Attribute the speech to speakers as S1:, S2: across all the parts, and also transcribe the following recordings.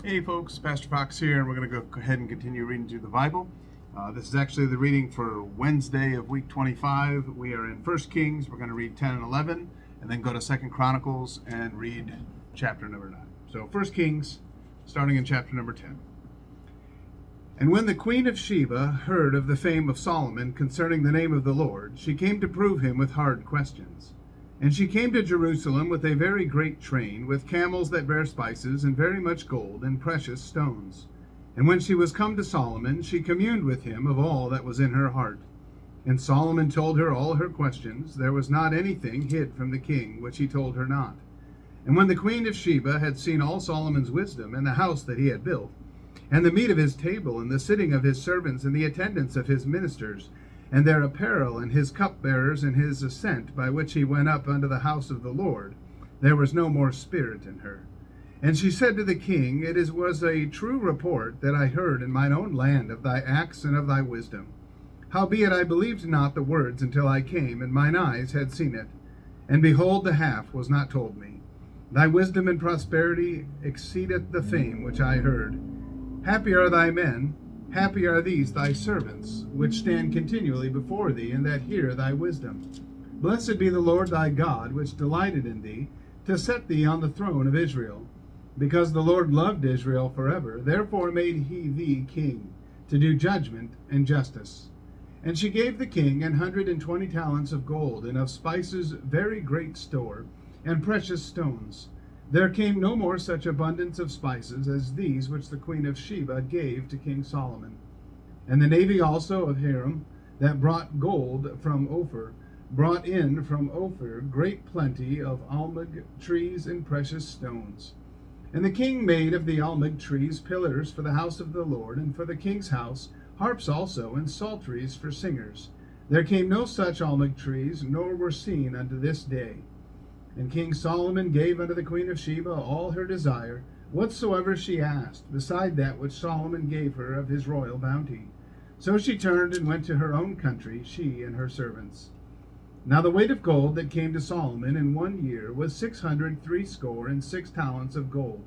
S1: Hey folks, Pastor Fox here, and we're going to go ahead and continue reading through the Bible. This is actually the reading for Wednesday of week 25. We are in 1 Kings. We're going to read 10 and 11, and then go to 2 Chronicles and read chapter number 9. So 1 Kings, starting in chapter number 10. And when the queen of Sheba heard of the fame of Solomon concerning the name of the Lord, she came to prove him with hard questions. And she came to Jerusalem with a very great train, with camels that bear spices, and very much gold, and precious stones. And when she was come to Solomon, she communed with him of all that was in her heart. And Solomon told her all her questions. There was not anything hid from the king, which he told her not. And when the queen of Sheba had seen all Solomon's wisdom, and the house that he had built, and the meat of his table, and the sitting of his servants, and the attendance of his ministers, and their apparel, and his cupbearers, and his ascent, by which he went up unto the house of the Lord, there was no more spirit in her. And she said to the king, was a true report that I heard in mine own land of thy acts and of thy wisdom. Howbeit I believed not the words until I came, and mine eyes had seen it. And behold, the half was not told me. Thy wisdom and prosperity exceedeth the fame which I heard. Happy are thy men, happy are these thy servants, which stand continually before thee, and that hear thy wisdom. Blessed be the Lord thy God, which delighted in thee, to set thee on the throne of Israel. Because the Lord loved Israel forever, therefore made he thee king, to do judgment and justice. And she gave the king 120 talents of gold, and of spices very great store, and precious stones. There came no more such abundance of spices as these which the queen of Sheba gave to King Solomon. And the navy also of Hiram, that brought gold from Ophir, brought in from Ophir great plenty of almug trees and precious stones. And the king made of the almug trees pillars for the house of the Lord, and for the king's house harps also, and psalteries for singers. There came no such almug trees, nor were seen unto this day. And King Solomon gave unto the queen of Sheba all her desire, whatsoever she asked, beside that which Solomon gave her of his royal bounty. So she turned and went to her own country, she and her servants. Now the weight of gold that came to Solomon in 1 year was 666 talents of gold.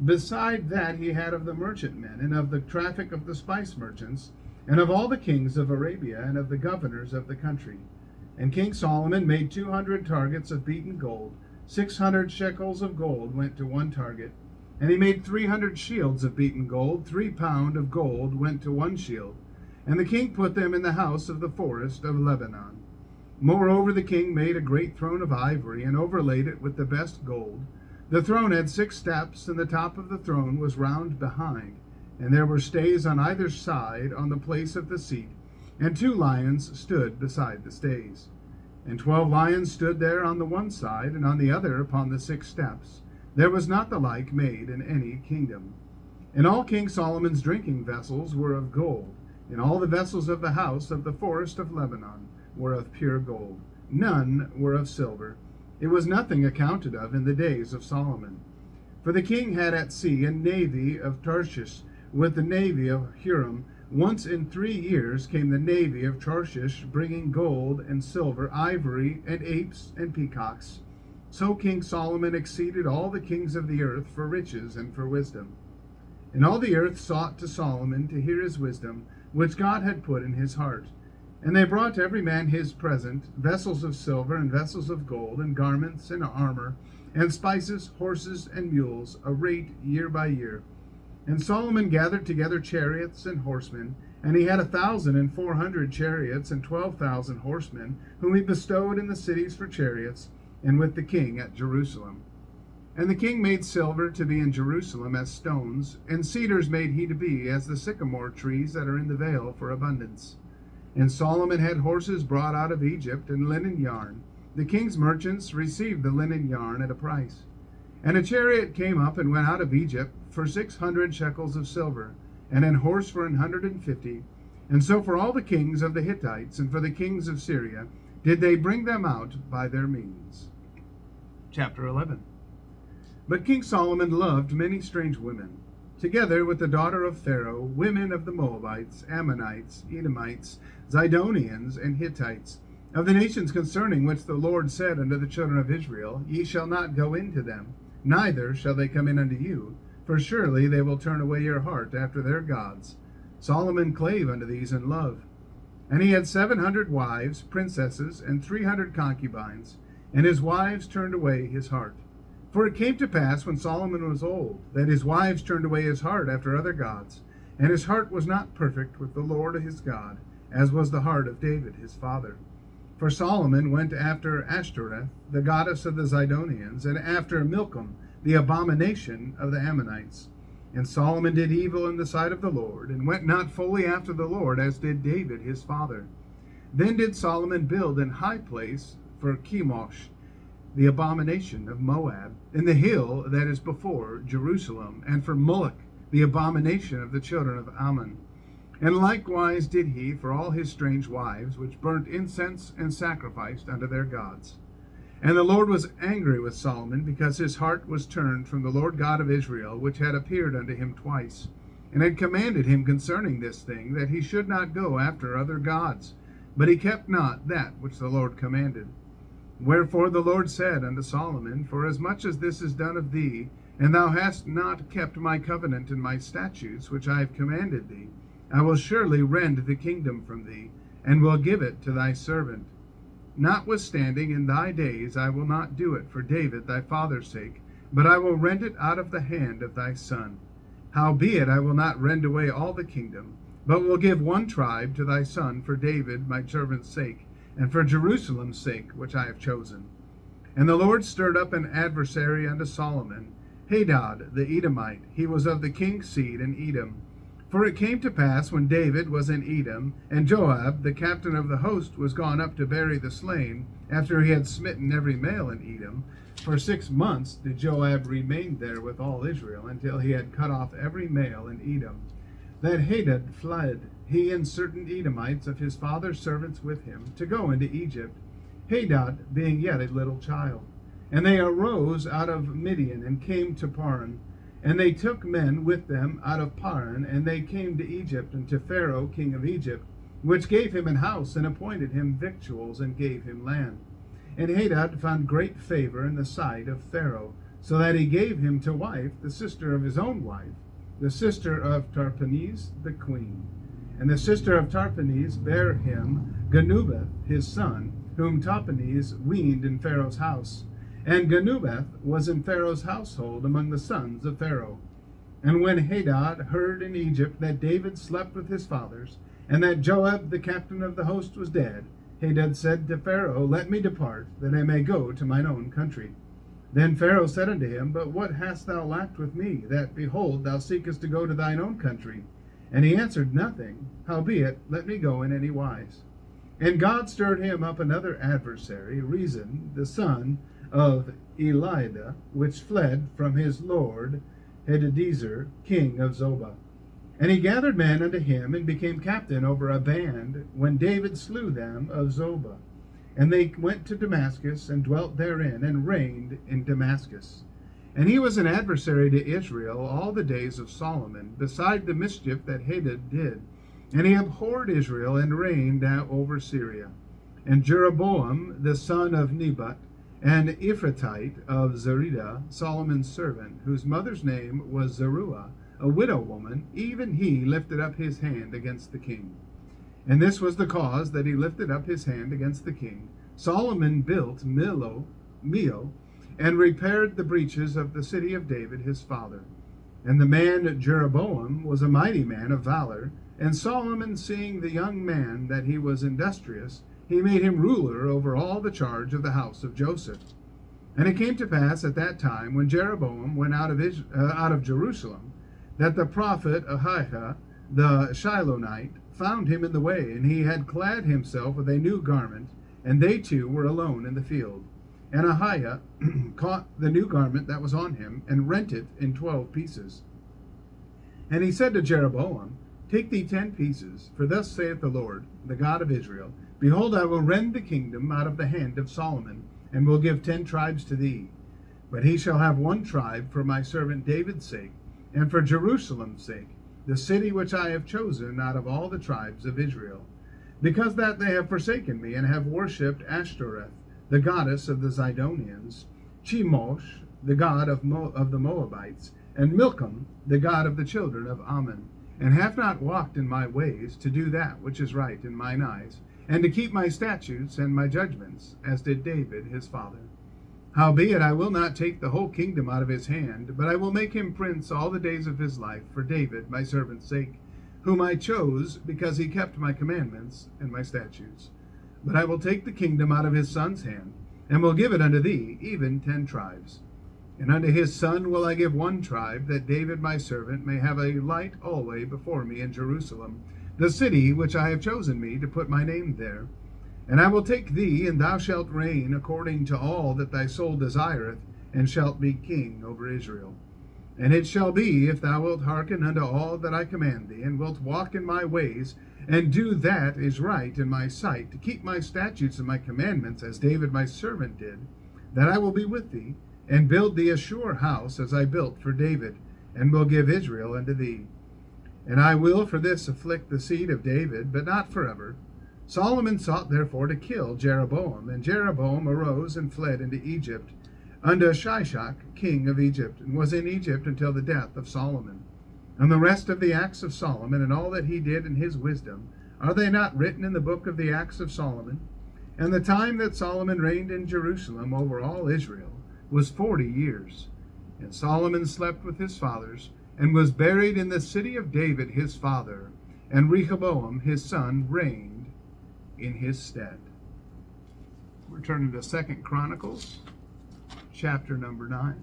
S1: Beside that he had of the merchantmen, and of the traffic of the spice merchants, and of all the kings of Arabia, and of the governors of the country. And King Solomon made 200 targets of beaten gold. 600 shekels of gold went to one target. And he made 300 shields of beaten gold. 3 pound of gold went to one shield. And the king put them in the house of the forest of Lebanon. Moreover, the king made a great throne of ivory, and overlaid it with the best gold. The throne had 6 steps, and the top of the throne was round behind. And there were stays on either side on the place of the seat. And 2 lions stood beside the stays. And 12 lions stood there on the one side, and on the other upon the 6 steps. There was not the like made in any kingdom. And all King Solomon's drinking vessels were of gold, and all the vessels of the house of the forest of Lebanon were of pure gold. None were of silver. It was nothing accounted of in the days of Solomon. For the king had at sea a navy of Tarshish with the navy of Hiram. Once in 3 years came the navy of Tarshish, bringing gold and silver, ivory, and apes and peacocks. So King Solomon exceeded all the kings of the earth for riches and for wisdom. And all the earth sought to Solomon to hear his wisdom, which God had put in his heart. And they brought every man his present, vessels of silver and vessels of gold, and garments and armor, and spices, horses, and mules, a rate year by year. And Solomon gathered together chariots and horsemen, and he had 1,400 chariots and 12,000 horsemen, whom he bestowed in the cities for chariots, and with the king at Jerusalem. And the king made silver to be in Jerusalem as stones, and cedars made he to be as the sycamore trees that are in the vale for abundance. And Solomon had horses brought out of Egypt, and linen yarn. The king's merchants received the linen yarn at a price. And a chariot came up and went out of Egypt for 600 shekels of silver, and an horse for 150. And so for all the kings of the Hittites and for the kings of Syria did they bring them out by their means. Chapter 11. But King Solomon loved many strange women, together with the daughter of Pharaoh, women of the Moabites, Ammonites, Edomites, Zidonians, and Hittites, of the nations concerning which the Lord said unto the children of Israel, Ye shall not go into them, neither shall they come in unto you, for surely they will turn away your heart after their gods. Solomon clave unto these in love. And he had 700 wives, princesses, and 300 concubines, and his wives turned away his heart. For it came to pass, when Solomon was old, that his wives turned away his heart after other gods, and his heart was not perfect with the Lord his God, as was the heart of David his father. For Solomon went after Ashtoreth, the goddess of the Zidonians, and after Milcom, the abomination of the Ammonites. And Solomon did evil in the sight of the Lord, and went not fully after the Lord, as did David his father. Then did Solomon build an high place for Chemosh, the abomination of Moab, in the hill that is before Jerusalem, and for Moloch, the abomination of the children of Ammon. And likewise did he for all his strange wives, which burnt incense and sacrificed unto their gods. And the Lord was angry with Solomon, because his heart was turned from the Lord God of Israel, which had appeared unto him twice, and had commanded him concerning this thing, that he should not go after other gods. But he kept not that which the Lord commanded. Wherefore the Lord said unto Solomon, Forasmuch as this is done of thee, and thou hast not kept my covenant and my statutes, which I have commanded thee, I will surely rend the kingdom from thee, and will give it to thy servant. Notwithstanding, in thy days I will not do it for David thy father's sake, but I will rend it out of the hand of thy son. Howbeit I will not rend away all the kingdom, but will give one tribe to thy son for David my servant's sake, and for Jerusalem's sake, which I have chosen. And the Lord stirred up an adversary unto Solomon, Hadad the Edomite. He was of the king's seed in Edom. For it came to pass, when David was in Edom, and Joab, the captain of the host, was gone up to bury the slain, after he had smitten every male in Edom, for 6 months did Joab remain there with all Israel, until he had cut off every male in Edom, that Hadad fled, he and certain Edomites of his father's servants with him, to go into Egypt, Hadad being yet a little child. And they arose out of Midian, and came to Paran. And they took men with them out of Paran, and they came to Egypt, and to Pharaoh king of Egypt, which gave him an house, and appointed him victuals, and gave him land. And Hadad found great favor in the sight of Pharaoh, so that he gave him to wife the sister of his own wife, the sister of Tarpanes the queen. And the sister of Tarpanes bare him Ganubeth his son, whom Tarpanes weaned in Pharaoh's house. And Ganubeth was in Pharaoh's household among the sons of Pharaoh. And when Hadad heard in Egypt that David slept with his fathers, and that Joab the captain of the host was dead, Hadad said to Pharaoh, Let me depart, that I may go to mine own country. Then Pharaoh said unto him, But what hast thou lacked with me, that, behold, thou seekest to go to thine own country? And he answered, Nothing. Howbeit, let me go in any wise. And God stirred him up another adversary, Rezin, the son of Eliada, which fled from his lord Hadadezer, king of Zobah. And he gathered men unto him, and became captain over a band, when David slew them of Zobah. And they went to Damascus, and dwelt therein, and reigned in Damascus. And he was an adversary to Israel all the days of Solomon, beside the mischief that Hadad did. And he abhorred Israel, and reigned over Syria. And Jeroboam, the son of Nebat, and Ephratite of Zerida, Solomon's servant, whose mother's name was Zeruiah, a widow woman, even he lifted up his hand against the king. And this was the cause that he lifted up his hand against the king. Solomon built Milo, and repaired the breaches of the city of David his father. And the man Jeroboam was a mighty man of valor, and Solomon, seeing the young man that he was industrious, he made him ruler over all the charge of the house of Joseph. And it came to pass at that time, when Jeroboam went out of Jerusalem, that the prophet Ahijah the Shilonite found him in the way, and he had clad himself with a new garment, and they two were alone in the field. And Ahijah caught the new garment that was on him, and rent it in 12 pieces. And he said to Jeroboam, Take thee 10 pieces, for thus saith the Lord, the God of Israel, Behold, I will rend the kingdom out of the hand of Solomon, and will give 10 tribes to thee. But he shall have 1 tribe for my servant David's sake, and for Jerusalem's sake, the city which I have chosen out of all the tribes of Israel, because that they have forsaken me, and have worshipped Ashtoreth, the goddess of the Zidonians, Chemosh, the god of the Moabites, and Milcom, the god of the children of Ammon, and have not walked in my ways to do that which is right in mine eyes, and to keep my statutes and my judgments, as did David his father. Howbeit I will not take the whole kingdom out of his hand, but I will make him prince all the days of his life, for David my servant's sake, whom I chose, because he kept my commandments and my statutes. But I will take the kingdom out of his son's hand, and will give it unto thee, even 10 tribes. And unto his son will I give 1 tribe, that David my servant may have a light always before me in Jerusalem, the city which I have chosen me to put my name there. And I will take thee, and thou shalt reign according to all that thy soul desireth, and shalt be king over Israel. And it shall be, if thou wilt hearken unto all that I command thee, and wilt walk in my ways, and do that is right in my sight, to keep my statutes and my commandments, as David my servant did, that I will be with thee, and build thee a sure house, as I built for David, and will give Israel unto thee. And I will for this afflict the seed of David, but not forever. Solomon sought therefore to kill Jeroboam, and Jeroboam arose and fled into Egypt, unto Shishak, king of Egypt, and was in Egypt until the death of Solomon. And the rest of the acts of Solomon, and all that he did in his wisdom, are they not written in the book of the acts of Solomon? And the time that Solomon reigned in Jerusalem over all Israel was 40 years. And Solomon slept with his fathers, and was buried in the city of David his father, and Rehoboam his son reigned in his stead. We're turning to 2 Chronicles, chapter number 9.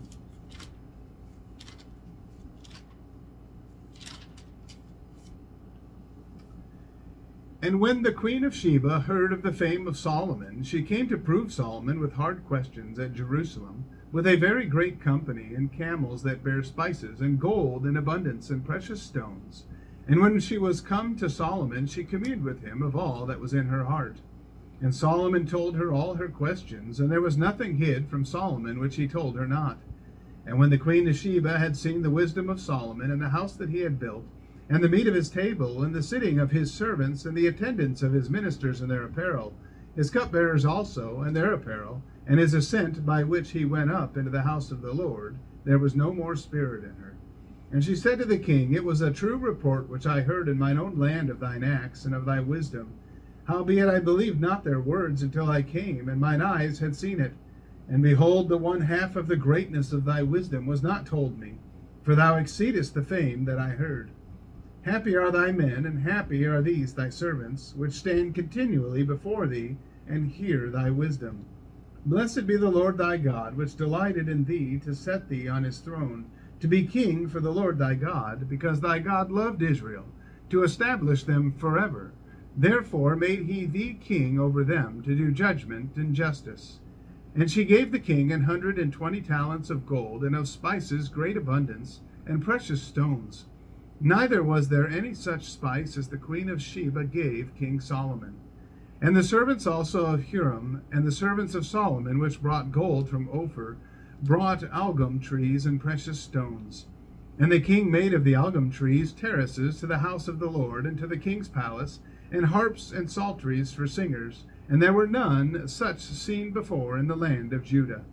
S1: And when the queen of Sheba heard of the fame of Solomon, she came to prove Solomon with hard questions at Jerusalem, with a very great company, and camels that bear spices, and gold in abundance, and precious stones. And when she was come to Solomon, she communed with him of all that was in her heart. And Solomon told her all her questions, and there was nothing hid from Solomon which he told her not. And when the queen of Sheba had seen the wisdom of Solomon, and the house that he had built, and the meat of his table, and the sitting of his servants, and the attendance of his ministers and their apparel, his cupbearers also, and their apparel, and his ascent by which he went up into the house of the Lord, there was no more spirit in her. And she said to the king, It was a true report which I heard in mine own land of thine acts and of thy wisdom. Howbeit I believed not their words until I came, and mine eyes had seen it. And behold, the 1/2 of the greatness of thy wisdom was not told me, for thou exceedest the fame that I heard. Happy are thy men, and happy are these thy servants, which stand continually before thee, and hear thy wisdom. Blessed be the Lord thy God, which delighted in thee to set thee on his throne, to be king for the Lord thy God, because thy God loved Israel, to establish them forever. Therefore made he thee king over them, to do judgment and justice. And she gave the king 120 talents of gold, and of spices great abundance, and precious stones. Neither was there any such spice as the queen of Sheba gave King Solomon. And the servants also of Huram, and the servants of Solomon, which brought gold from Ophir, brought algum trees and precious stones. And the king made of the algum trees terraces to the house of the Lord, and to the king's palace, and harps and psalteries for singers, and there were none such seen before in the land of Judah.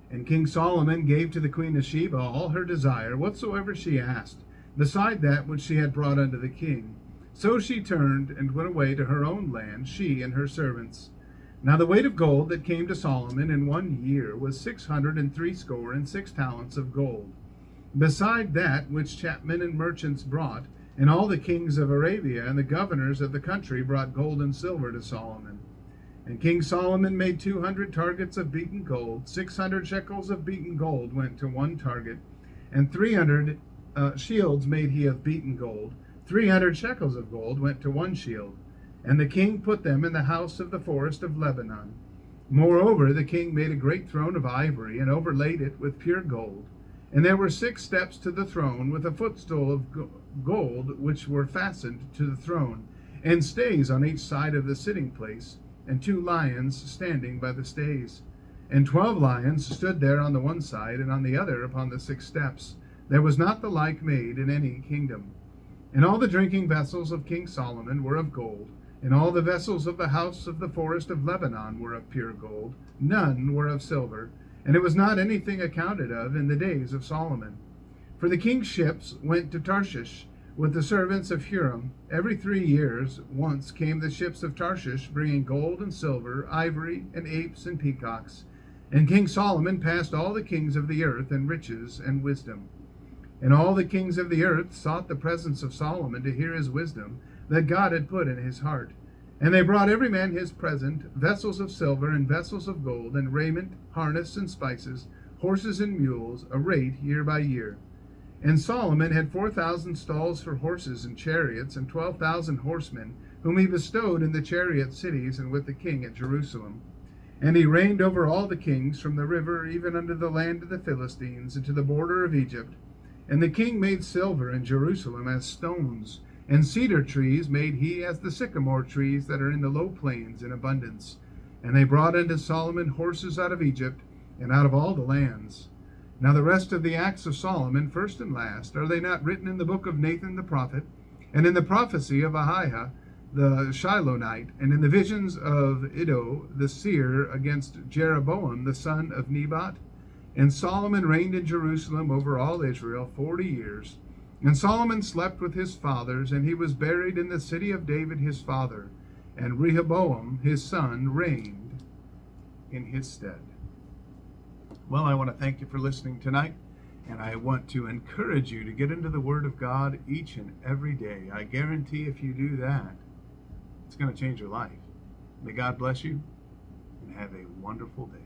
S1: And King Solomon gave to the queen of Sheba all her desire, whatsoever she asked, beside that which she had brought unto the king. So she turned and went away to her own land, she and her servants. Now the weight of gold that came to Solomon in 1 year was 666 talents of gold, beside that which chapmen and merchants brought, and all the kings of Arabia and the governors of the country brought gold and silver to Solomon. And King Solomon made 200 targets of beaten gold. 600 shekels of beaten gold went to one target, and 300 shields made he of beaten gold. 300 shekels of gold went to one shield. And the king put them in the house of the forest of Lebanon. Moreover, the king made a great throne of ivory, and overlaid it with pure gold. And there were 6 steps to the throne, with a footstool of gold, which were fastened to the throne, and stays on each side of the sitting place, and 2 lions standing by the stays. And 12 lions stood there on the one side, and on the other upon the 6 steps. There was not the like made in any kingdom. And all the drinking vessels of King Solomon were of gold, and all the vessels of the house of the forest of Lebanon were of pure gold. None were of silver. and it was not anything accounted of in the days of Solomon. For the king's ships went to Tarshish with the servants of Huram. Every 3 years once came the ships of Tarshish, bringing gold and silver, ivory, and apes and peacocks. And King Solomon passed all the kings of the earth in riches and wisdom. And all the kings of the earth sought the presence of Solomon to hear his wisdom that God had put in his heart. And they brought every man his present, vessels of silver and vessels of gold, and raiment, harness, and spices, horses and mules, a rate year by year. And Solomon had 4,000 stalls for horses and chariots, and 12,000 horsemen, whom he bestowed in the chariot cities and with the king at Jerusalem. And he reigned over all the kings, from the river even unto the land of the Philistines, and to the border of Egypt. And the king made silver in Jerusalem as stones, and cedar trees made he as the sycamore trees that are in the low plains in abundance. And they brought unto Solomon horses out of Egypt, and out of all the lands. Now the rest of the acts of Solomon, first and last, are they not written in the book of Nathan the prophet, and in the prophecy of Ahiah the Shilonite, and in the visions of Iddo the seer against Jeroboam the son of Nebat? And Solomon reigned in Jerusalem over all Israel 40 years. And Solomon slept with his fathers, and he was buried in the city of David his father. And Rehoboam his son reigned in his stead. Well, I want to thank you for listening tonight, and I want to encourage you to get into the Word of God each and every day. I guarantee if you do that, it's going to change your life. May God bless you, and have a wonderful day.